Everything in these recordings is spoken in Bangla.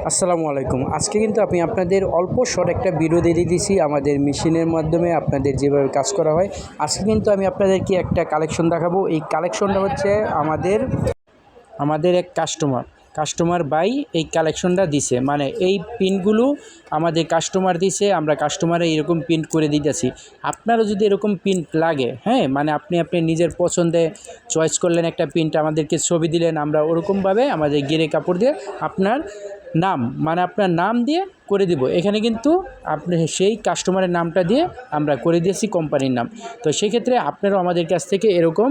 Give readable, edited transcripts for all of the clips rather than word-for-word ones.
আসসালামু আলাইকুম। আজকে কিন্তু আমি আপনাদের অল্প শর্ট একটা ভিডিও দিয়ে দিয়েছি আমাদের মেশিনের মাধ্যমে আপনাদের যেভাবে কাজ করা হয়। আজকে কিন্তু আমি আপনাদেরকে একটা কালেকশন দেখাবো। এই কালেকশনটা হচ্ছে আমাদের এক কাস্টমার বাই এই কালেকশনটা দিছে, মানে এই পিনগুলো আমাদের কাস্টমার দিছে, আমরা কাস্টমারে এরকম প্রিন্ট করে দিতেছি। আপনারও যদি এরকম প্রিন্ট লাগে, হ্যাঁ, মানে আপনি নিজের পছন্দে চয়েস করলেন একটা প্রিন্ট, আমাদেরকে ছবি দিলেন, আমরা ওরকমভাবে আমাদের গিরে কাপড় দিয়ে আপনার আপনার নাম দিয়ে করে দিব। এখানে কিন্তু আপনি সেই কাস্টমারের নামটা দিয়ে আমরা করে দিয়েছি কোম্পানির নাম। তো সেক্ষেত্রে আপনারাও আমাদের কাছ থেকে এরকম,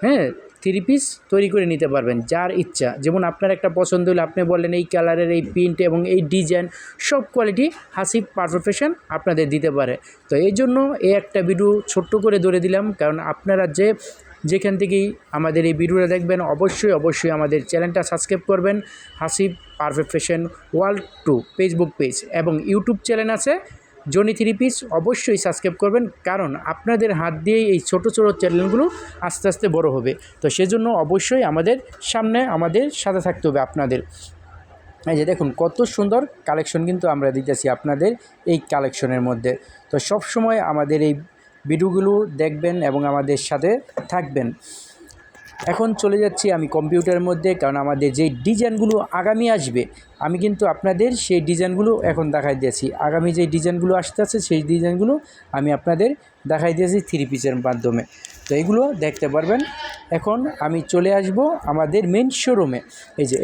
হ্যাঁ, থ্রি পিস তৈরি করে নিতে পারবেন যার ইচ্ছা। যেমন আপনার একটা পছন্দ হলে আপনি বললেন এই কালারের এই প্রিন্ট এবং এই ডিজাইন সব কোয়ালিটি হাসিব পারফেক্ট ফ্যাশন আপনাদের দিতে পারে। তো এই জন্য এই একটা ভিডিও ছোট্ট করে ধরে দিলাম, কারণ আপনারা যেখান থেকেই আমাদের এই ভিডিওটা দেখবেন অবশ্যই আমাদের চ্যানেলটা সাবস্ক্রাইব করবেন। Hasib perfect fashion world 2 Facebook page এবং ইউটিউব চ্যানেল আছে জনি থ্রি পিস, অবশ্যই সাবস্ক্রাইব করবেন, কারণ আপনাদের হাত দিয়েই এই ছোট চ্যানেলগুলো আস্তে আস্তে বড় হবে। তো সেজন্য অবশ্যই আমাদের সাথে থাকতে হবে আপনাদের। এই যে দেখুন কত সুন্দর কালেকশন কিন্তু আমরা দিতেছি আপনাদের এই কালেকশনের মধ্যে। তো সব সময় আমাদের এই ভিডিওগুলো দেখবেন এবং আমাদের সাথে থাকবেন। এখন চলে যাচ্ছি আমি কম্পিউটারের মধ্যে, কারণ আমাদের যেই ডিজাইনগুলো আগামী আসবে আমি কিন্তু আপনাদের সেই ডিজাইনগুলো এখন দেখাই দিয়েছি। আগামী যে ডিজাইনগুলো আসতেছে সেই ডিজাইনগুলো আমি আপনাদের দেখাই দিয়েছি থ্রি পিসের মাধ্যমে। তো এইগুলো দেখতে পারবেন। এখন আমি চলে আসব আমাদের মেন শোরুমে।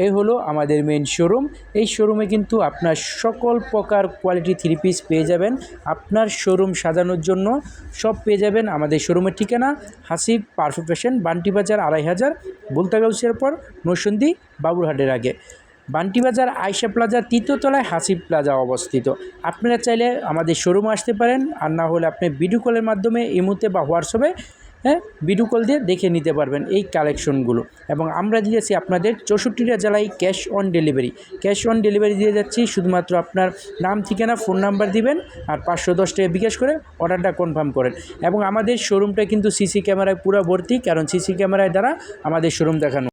এই হলো আমাদের মেন শোরুম। এই শোরুমে কিন্তু আপনার সকল প্রকার কোয়ালিটি থ্রি পিস পেয়ে যাবেন। আপনার শোরুম সাজানোর জন্য সব পেয়ে যাবেন। আমাদের শোরুমের ঠিকানা হাসিব পারফেক্ট ফ্যাশন, বান্টি বাজার 2500, বুলতাগাউসিয়ার পর নরসিংদী বাবুরহাটের আগে, বান্টি বাজার আয়শা প্লাজা 3য় তলায় হাসিব প্লাজা অবস্থিত। আপনারা চাইলে আমাদের শোরুমে আসতে পারেন, আর না হলে আপনি ভিডিও কলের মাধ্যমে ইমোতে বা হোয়াটসঅ্যাপে, হ্যাঁ, ভিডিও কল দিয়ে দেখে নিতে পারবেন এই কালেকশনগুলো। এবং আমরা দিয়েছি আপনাদের 64টা জেলায় ক্যাশ অন ডেলিভারি দিয়ে যাচ্ছি। শুধুমাত্র আপনার নাম, ঠিকানা, ফোন নাম্বার দিবেন আর 510 টাকা বিকাশ করে অর্ডারটা কনফার্ম করেন। এবং আমাদের শোরুমটা কিন্তু সিসি ক্যামেরায় পুরো ভর্তি, কারণ সিসি ক্যামেরায় দ্বারা আমাদের শোরুম দেখানো।